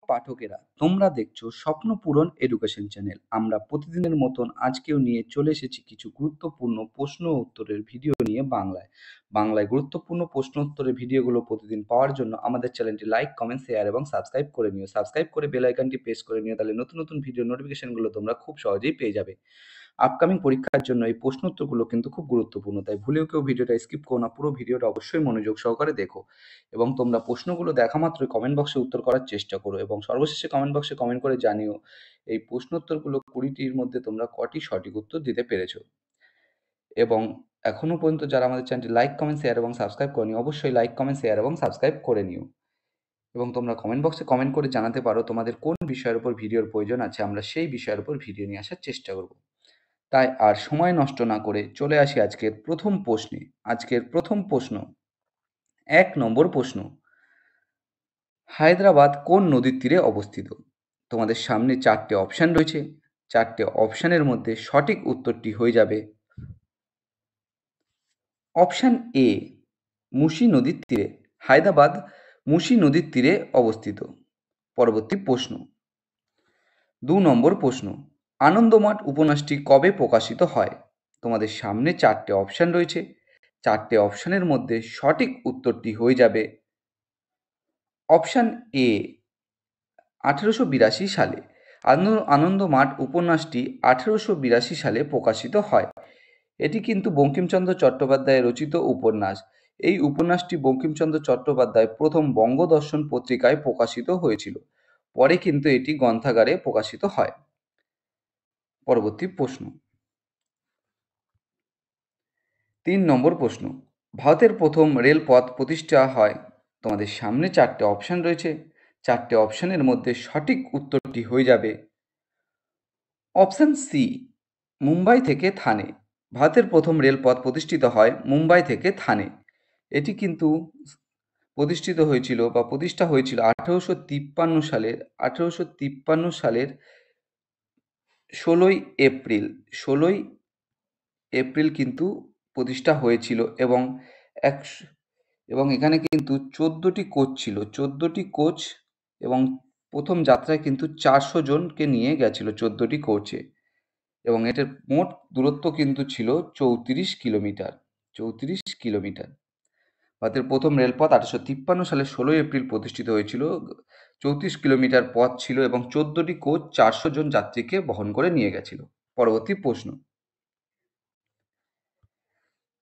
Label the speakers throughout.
Speaker 1: পাঠকেরা, তোমরা দেখছো স্বপ্ন পূরণ এডুকেশন চ্যানেল। আমরা প্রতিদিনের মতন আজকেও নিয়ে চলে এসেছি কিছু গুরুত্বপূর্ণ প্রশ্ন ও উত্তরের ভিডিও নিয়ে বাংলায় গুরুত্বপূর্ণ প্রশ্ন উত্তরের ভিডিওগুলো প্রতিদিন পাওয়ার জন্য আমাদের চ্যানেলটি লাইক, কমেন্ট, শেয়ার এবং সাবস্ক্রাইব করে নিও। সাবস্ক্রাইব করে বেল আইকনটি প্রেস করে নিও, তাহলে নতুন নতুন ভিডিও নোটিফিকেশনগুলো তোমরা খুব সহজেই পেয়ে যাবে। আপকামিং পরীক্ষার জন্য এই প্রশ্ন উত্তরগুলো কিন্তু খুব গুরুত্বপূর্ণ, তাই ভুলেও কেউ ভিডিওটা স্কিপ করো না, পুরো ভিডিওটা অবশ্যই মনোযোগ সহকারে দেখো এবং তোমরা প্রশ্নগুলো দেখা মাত্রই কমেন্ট বক্সে উত্তর করার চেষ্টা করো এবং সর্বশেষে কমেন্ট বক্সে কমেন্ট করে জানিও এই প্রশ্ন উত্তরগুলো 20টির মধ্যে তোমরা কটি সঠিক উত্তর দিতে পেরেছো। এবং এখনো পর্যন্ত যারা আমাদের চ্যানেলটি লাইক, কমেন্ট, শেয়ার এবং সাবস্ক্রাইব করনি, অবশ্যই লাইক, কমেন্ট, শেয়ার এবং সাবস্ক্রাইব করে নিও এবং তোমরা কমেন্ট বক্সে কমেন্ট করে জানাতে পারো তোমাদের কোন বিষয়ের উপর ভিডিওর প্রয়োজন আছে, আমরা সেই বিষয়ের উপর ভিডিও নিয়ে আসার চেষ্টা করব। তাই আর সময় নষ্ট না করে চলে আসি আজকের প্রথম প্রশ্নে। আজকের প্রথম প্রশ্ন, 1 নম্বর প্রশ্ন, হায়দ্রাবাদ কোন নদীর তীরে অবস্থিত? তোমাদের সামনে 4টে অপশান রয়েছে। 4টে অপশানের মধ্যে সঠিক উত্তরটি হয়ে যাবে অপশান এ, মুসি নদীর তীরে। হায়দ্রাবাদ মুসি নদীর তীরে অবস্থিত। পরবর্তী প্রশ্ন, 2 নম্বর প্রশ্ন, আনন্দমঠ উপন্যাসটি কবে প্রকাশিত হয়? তোমাদের সামনে 4টে অপশান রয়েছে। 4টে অপশানের মধ্যে সঠিক উত্তরটি হয়ে যাবে অপশান এ, 1882 সালে। আনন্দমঠ উপন্যাসটি 1882 সালে প্রকাশিত হয়। এটি কিন্তু বঙ্কিমচন্দ্র চট্টোপাধ্যায়ের রচিত উপন্যাস। এই উপন্যাসটি বঙ্কিমচন্দ্র চট্টোপাধ্যায় প্রথম বঙ্গদর্শন পত্রিকায় প্রকাশিত হয়েছিল। পরে কিন্তু এটি গ্রন্থাগারে প্রকাশিত হয়। পরবর্তী প্রশ্ন, 3 নম্বর প্রশ্ন, ভারতের প্রথম রেলপথ প্রতিষ্ঠা হয়। তোমাদের সামনে 4টে অপশান রয়েছে। 4টে অপশানের মধ্যে সঠিক উত্তরটি হয়ে যাবে অপশান সি, মুম্বাই থেকে থানে। ভারতের প্রথম রেলপথ প্রতিষ্ঠিত হয় মুম্বাই থেকে থানে। এটি কিন্তু প্রতিষ্ঠা হয়েছিল 1853 সালের 16ই এপ্রিল কিন্তু প্রতিষ্ঠা হয়েছিল এবং এখানে কিন্তু 14টি কোচ ছিল। 14টি কোচ এবং প্রথম যাত্রায় কিন্তু 400 জনকে নিয়ে গেছিল 14টি কোচে এবং এটার মোট দূরত্ব কিন্তু ছিল 34 কিলোমিটার। 34 কিলোমিটার। ভারতের প্রথম রেলপথ 1853 সালে 16 এপ্রিল প্রতিষ্ঠিত হয়েছিল। 34 কিলোমিটার পথ ছিল এবং 14টি কোচ 400 জন যাত্রীকে বহন করে নিয়ে গেছিল। পরবর্তী প্রশ্ন,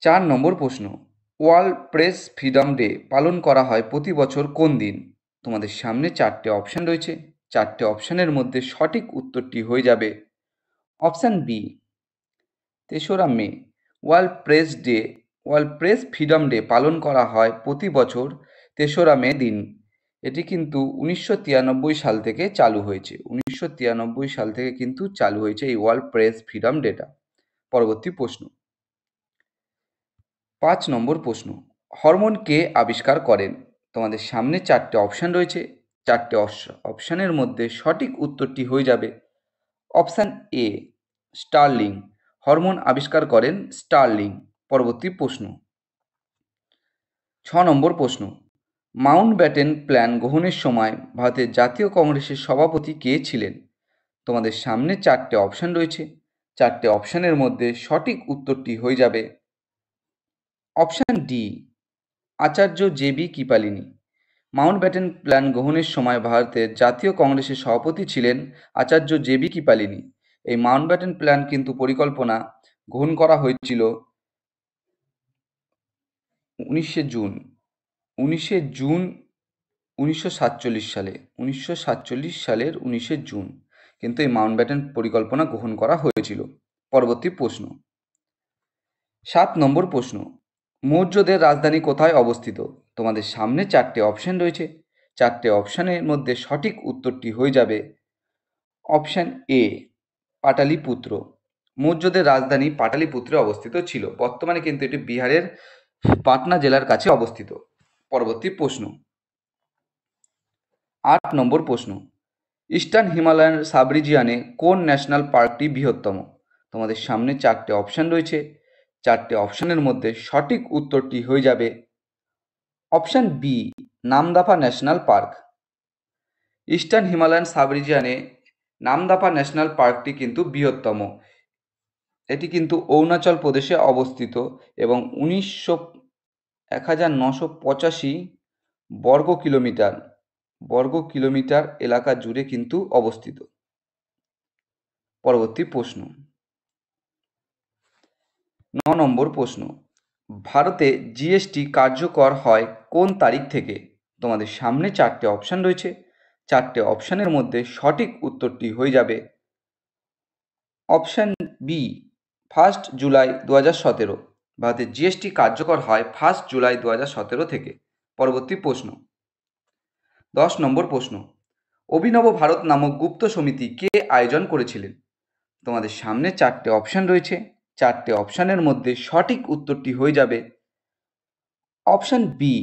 Speaker 1: 4 নম্বর প্রশ্ন, ওয়ার্ল্ড প্রেস ফ্রিডম ডে পালন করা হয় প্রতি বছর কোন দিন? তোমাদের সামনে 4টে অপশান রয়েছে। 4টে অপশানের মধ্যে সঠিক উত্তরটি হয়ে যাবে অপশান বি, 3রা মে। ওয়ার্ল্ড প্রেস ফ্রিডম ডে পালন করা হয় প্রতি বছর 3রা মে দিন। এটি কিন্তু 1993 সাল থেকে চালু হয়েছে। 1993 সাল থেকে কিন্তু চালু হয়েছে এই ওয়ার্ল্ড প্রেস ফ্রিডম ডেটা। পরবর্তী প্রশ্ন, 5 নম্বর প্রশ্ন, হরমোন কে আবিষ্কার করেন? তোমাদের সামনে 4টে অপশান রয়েছে। 4টে অপশানের মধ্যে সঠিক উত্তরটি হয়ে যাবে অপশান এ, স্টার্লিং। হরমোন আবিষ্কার করেন স্টার্লিং। পরবর্তী প্রশ্ন, 6 নম্বর প্রশ্ন, মাউন্টব্যাটেন প্ল্যান গ্রহণের সময় ভারতের জাতীয় কংগ্রেসের সভাপতি কে ছিলেন? তোমাদের সামনে 4টে অপশান রয়েছে। 4টে অপশানের মধ্যে সঠিক উত্তরটি হয়ে যাবে অপশান ডি, আচার্য জে.বি. কৃপালিনী। মাউন্টব্যাটেন প্ল্যান গ্রহণের সময় ভারতের জাতীয় কংগ্রেসের সভাপতি ছিলেন আচার্য জে.বি. কৃপালিনী। এই মাউন্টব্যাটেন প্ল্যান কিন্তু পরিকল্পনা গ্রহণ করা হয়েছিল 19শে জুন 1947 সালে। 1947 সালের 19শে জুন কিন্তু এই মাউন্টব্যাটেন পরিকল্পনা গ্রহণ করা হয়েছিল। পরবর্তী প্রশ্ন, 7 নম্বর প্রশ্ন, মৌর্যদের রাজধানী কোথায় অবস্থিত? তোমাদের সামনে 4টে অপশান রয়েছে। 4টে অপশানের মধ্যে সঠিক উত্তরটি হয়ে যাবে অপশান এ, পাটালিপুত্র। মৌর্যদের রাজধানী পাটালিপুত্রে অবস্থিত ছিল। বর্তমানে কিন্তু এটি বিহারের পাটনা জেলার কাছে অবস্থিত। পরবর্তী প্রশ্ন, 8 নম্বর প্রশ্ন, ইস্টার্ন হিমালয়ান সাবরিজিয়ানে কোন ন্যাশনাল পার্কটি বৃহত্তম? তোমাদের সামনে 4টে অপশান রয়েছে। 4টে অপশানের মধ্যে সঠিক উত্তরটি হয়ে যাবে option B, Namdapha national park. Eastern Himalayan sub রিজিয়নে নামদাফা ন্যাশনাল পার্কটি কিন্তু বৃহত্তম। এটি কিন্তু অরুণাচল প্রদেশে অবস্থিত এবং 1985 বর্গ কিলোমিটার এলাকা জুড়ে কিন্তু অবস্থিত। পরবর্তী প্রশ্ন, 9 নম্বর প্রশ্ন, ভারতে জিএসটি কার্যকর হয় কোন তারিখ থেকে? তোমাদের সামনে 4টে অপশান রয়েছে। 4টে অপশানের মধ্যে সঠিক উত্তরটি হয়ে যাবে অপশান বি, 1 জুলাই 2017। ভারতে জিএসটি কার্যকর হয় 1 জুলাই 2017 থেকে। পরবর্তী প্রশ্ন, 10 নম্বর প্রশ্ন, অভিনব ভারত নামক গুপ্ত সমিতি কে আয়োজন করেছিলেন? তোমাদের সামনে 4টে অপশান রয়েছে। 4টে অপশানের মধ্যে সঠিক উত্তরটি হয়ে যাবে অপশান বি,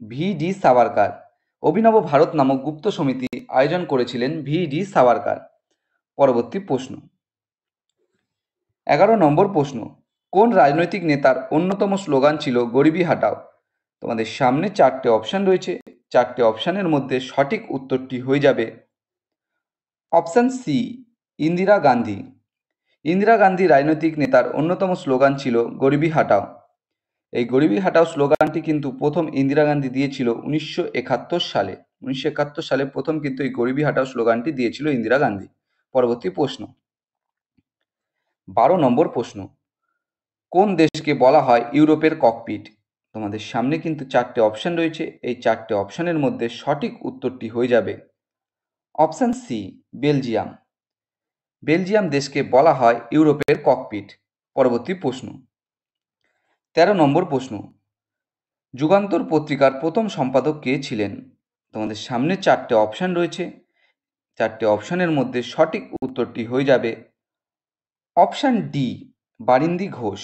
Speaker 1: ভি.ডি. সাভারকার। অভিনব ভারত নামক গুপ্ত সমিতি আয়োজন করেছিলেন ভি.ডি. সাভারকার। পরবর্তী প্রশ্ন, 11 নম্বর প্রশ্ন, কোন রাজনৈতিক নেতার অন্যতম স্লোগান ছিল গরিবি হাটাও? তোমাদের সামনে 4টে অপশান রয়েছে। 4টে অপশানের মধ্যে সঠিক উত্তরটি হয়ে যাবে অপশান সি, ইন্দিরা গান্ধী। ইন্দিরা গান্ধী রাজনৈতিক নেতার অন্যতম স্লোগান ছিল গরিবি হাটাও। এই গরিবি হাটাও স্লোগানটি কিন্তু প্রথম ইন্দিরা গান্ধী দিয়েছিল 1971 সালে। 1971 সালে প্রথম কিন্তু এই গরিবি হাটাও স্লোগানটি দিয়েছিল ইন্দিরা গান্ধী। পরবর্তী প্রশ্ন, 12 নম্বর প্রশ্ন, কোন দেশকে বলা হয় ইউরোপের ককপিট? তোমাদের সামনে কিন্তু 4টে অপশান রয়েছে। এই 4টে অপশানের মধ্যে সঠিক উত্তরটি হয়ে যাবে অপশান সি, বেলজিয়াম। বেলজিয়াম দেশকে বলা হয় ইউরোপের ককপিট। পরবর্তী প্রশ্ন, 13 নম্বর প্রশ্ন, যুগান্তর পত্রিকার প্রথম সম্পাদক কে ছিলেন? তোমাদের সামনে 4টে অপশান রয়েছে। 4টে অপশানের মধ্যে সঠিক উত্তরটি হয়ে যাবে অপশান ডি, বারিন্দি ঘোষ।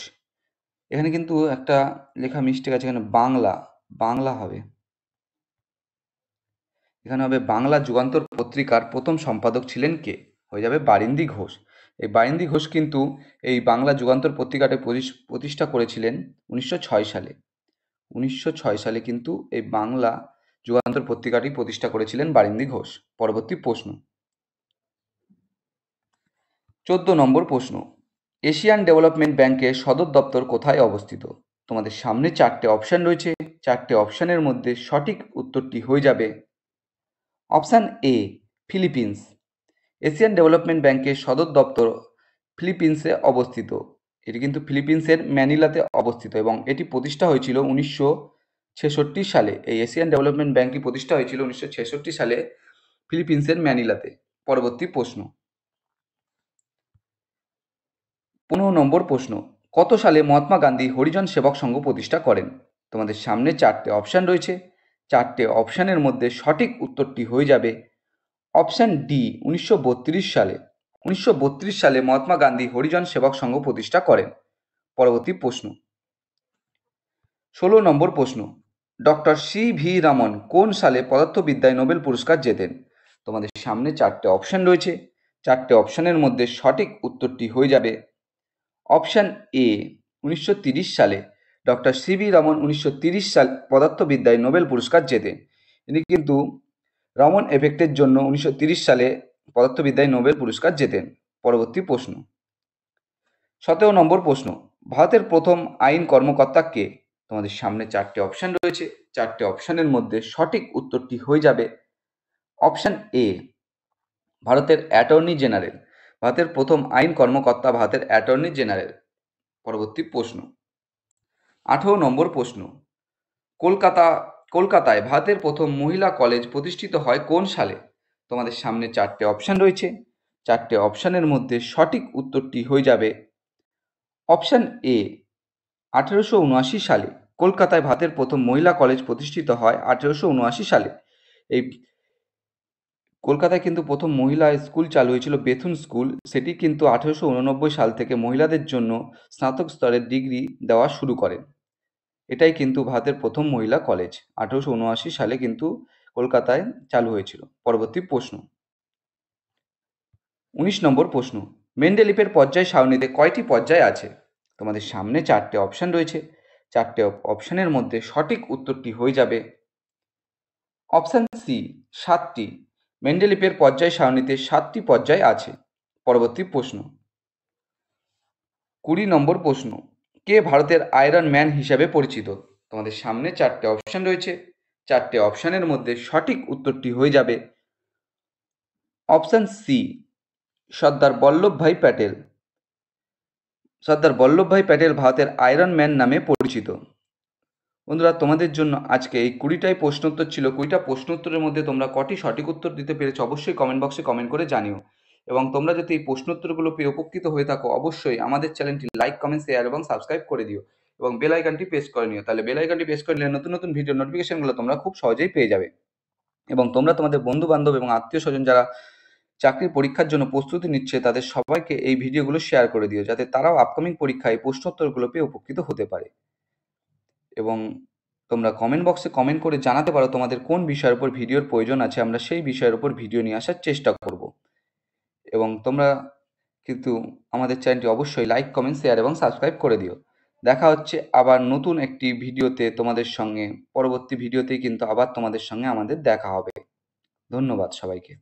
Speaker 1: এখানে কিন্তু একটা লেখা মিস্টেক আছে, এখানে বাংলা হবে। এখানে হবে বাংলা যুগান্তর পত্রিকার প্রথম সম্পাদক ছিলেন কে? হয়ে যাবে বারিন্দি ঘোষ। এই বারিন্দি ঘোষ কিন্তু এই বাংলা যুগান্তর পত্রিকাটি প্রতিষ্ঠা করেছিলেন 1906 সালে। 1906 সালে কিন্তু এই বাংলা যুগান্তর পত্রিকাটি প্রতিষ্ঠা করেছিলেন বারিন্দি ঘোষ। পরবর্তী প্রশ্ন, 14 নম্বর প্রশ্ন, এশিয়ান ডেভেলপমেন্ট ব্যাংকের সদর দপ্তর কোথায় অবস্থিত? তোমাদের সামনে 4টে অপশান রয়েছে। 4টে অপশানের মধ্যে সঠিক উত্তরটি হয়ে যাবে option A, Philippines. Asian development ব্যাংকের সদর দপ্তর ফিলিপিন্সে অবস্থিত। এটি কিন্তু ফিলিপিন্সের ম্যানিলাতে অবস্থিত এবং এটি প্রতিষ্ঠা হয়েছিল 1966 সালে। এই এশিয়ান ডেভেলপমেন্ট ব্যাংকটি প্রতিষ্ঠা হয়েছিল 1966 সালে ফিলিপিন্সের ম্যানিলাতে। পরবর্তী প্রশ্ন, 15 নম্বর প্রশ্ন, কত সালে মহাত্মা গান্ধী হরিজন সেবক সংঘ প্রতিষ্ঠা করেন? তোমাদের সামনে 4টে অপশান রয়েছে। 4টে অপশানের মধ্যে সঠিক উত্তরটি হয়ে যাবে অপশান ডি, 1932 সালে। 1932 সালে মহাত্মা গান্ধী হরিজন সেবক সংঘ প্রতিষ্ঠা করেন। পরবর্তী প্রশ্ন, 16 নম্বর প্রশ্ন, ডক্টর সি.ভি. রামন কোন সালে পদার্থবিদ্যায় নোবেল পুরস্কার জেতেন? তোমাদের সামনে 4টে অপশান রয়েছে। 4টে অপশানের মধ্যে সঠিক উত্তরটি হয়ে যাবে অপশান এ, 1930 সালে। Doctor CV. রামন 1930 সাল পদার্থবিদ্যায় নোবেল পুরস্কার জেতেন। ইনি কিন্তু রামন এফেক্টের জন্য 1930 সালে পদার্থবিদ্যায় নোবেল পুরস্কার জেতেন। পরবর্তী প্রশ্ন, 17 নম্বর প্রশ্ন, ভারতের প্রথম আইন কর্মকর্তা কে? তোমাদের সামনে 4টে অপশান রয়েছে। 4টে অপশানের মধ্যে সঠিক উত্তরটি হয়ে যাবে অপশান এ, ভারতের অ্যাটর্নি জেনারেল। ভারতের প্রথম আইন কর্মকর্তা ভারতের অ্যাটর্নি জেনারেল। পরবর্তী প্রশ্ন, 18 নম্বর প্রশ্ন, কলকাতায় ভারতের প্রথম মহিলা কলেজ প্রতিষ্ঠিত হয় কোন সালে? তোমাদের সামনে 4টে অপশান রয়েছে। 4টে অপশানের মধ্যে সঠিক উত্তরটি হয়ে যাবে অপশান এ, 1879 সালে। কলকাতায় ভারতের প্রথম মহিলা কলেজ প্রতিষ্ঠিত হয় 1879 সালে। এই কলকাতায় কিন্তু প্রথম মহিলা স্কুল চালু হয়েছিল, বেথুন স্কুল। সেটি কিন্তু 1889 সাল থেকে মহিলাদের জন্য স্নাতক স্তরের ডিগ্রি দেওয়া শুরু করেন। এটাই কিন্তু ভারতের প্রথম মহিলা কলেজ। 1879 সালে কিন্তু কলকাতায় চালু হয়েছিল। পরবর্তী প্রশ্ন, 19 নম্বর প্রশ্ন, মেন্ডেলিফের পর্যায় সারণীতে কয়টি পর্যায় আছে? তোমাদের সামনে 4টে অপশান রয়েছে। 4টে অপশানের মধ্যে সঠিক উত্তরটি হয়ে যাবে অপশান সি, 7টি। মেন্ডেলিভের পর্যায় সারণীতে 7টি পর্যায় আছে। পরবর্তী প্রশ্ন, 20 নম্বর প্রশ্ন, কে ভারতের আয়রন ম্যান হিসাবে পরিচিত? তোমাদের সামনে 4টে অপশন রয়েছে। 4টে অপশনের মধ্যে সঠিক উত্তরটি হয়ে যাবে অপশন সি, সর্দার বল্লভভাই প্যাটেল। সর্দার বল্লভভাই প্যাটেল ভারতের আয়রন ম্যান নামে পরিচিত। বন্ধুরা, তোমাদের জন্য আজকে এই 20টাই প্রশ্নোত্তর ছিল। 20টা প্রশ্নোত্তরের মধ্যে তোমরা কটি সঠিক উত্তর দিতে পেরেছো অবশ্যই কমেন্ট বক্সে কমেন্ট করে জানিও। এবং তোমরা যদি এই প্রশ্নোত্তরগুলো পেয়ে উপকৃত হয়ে থাকো অবশ্যই আমাদের চ্যানেলটি লাইক, কমেন্ট, শেয়ার এবং সাবস্ক্রাইব করে দিও এবং বেল আইকনটি প্রেস করে নিও। তাহলে বেল আইকনটি প্রেস করে নিলে নতুন নতুন ভিডিও নোটিফিকেশনগুলো তোমরা খুব সহজেই পেয়ে যাবে। এবং তোমরা তোমাদের বন্ধু বান্ধব এবং আত্মীয় স্বজন যারা চাকরির পরীক্ষার জন্য প্রস্তুতি নিচ্ছে তাদের সবাইকে এই ভিডিওগুলো শেয়ার করে দিও, যাতে তারাও আপকামিং পরীক্ষায় এই প্রশ্নোত্তরগুলো পেয়ে উপকৃত হতে পারে। এবং তোমরা কমেন্ট বক্সে কমেন্ট করে জানাতে পারো তোমাদের কোন বিষয়ের উপর ভিডিওর প্রয়োজন আছে, আমরা সেই বিষয়ের উপর ভিডিও নিয়ে আসার চেষ্টা করব। এবং তোমরা কিন্তু আমাদের চ্যানেলটি অবশ্যই লাইক, কমেন্ট, শেয়ার এবং সাবস্ক্রাইব করে দিও। দেখা হচ্ছে আবার নতুন একটি ভিডিওতে তোমাদের সঙ্গে। পরবর্তী ভিডিওতেই কিন্তু আবার তোমাদের সঙ্গে আমাদের দেখা হবে। ধন্যবাদ সবাইকে।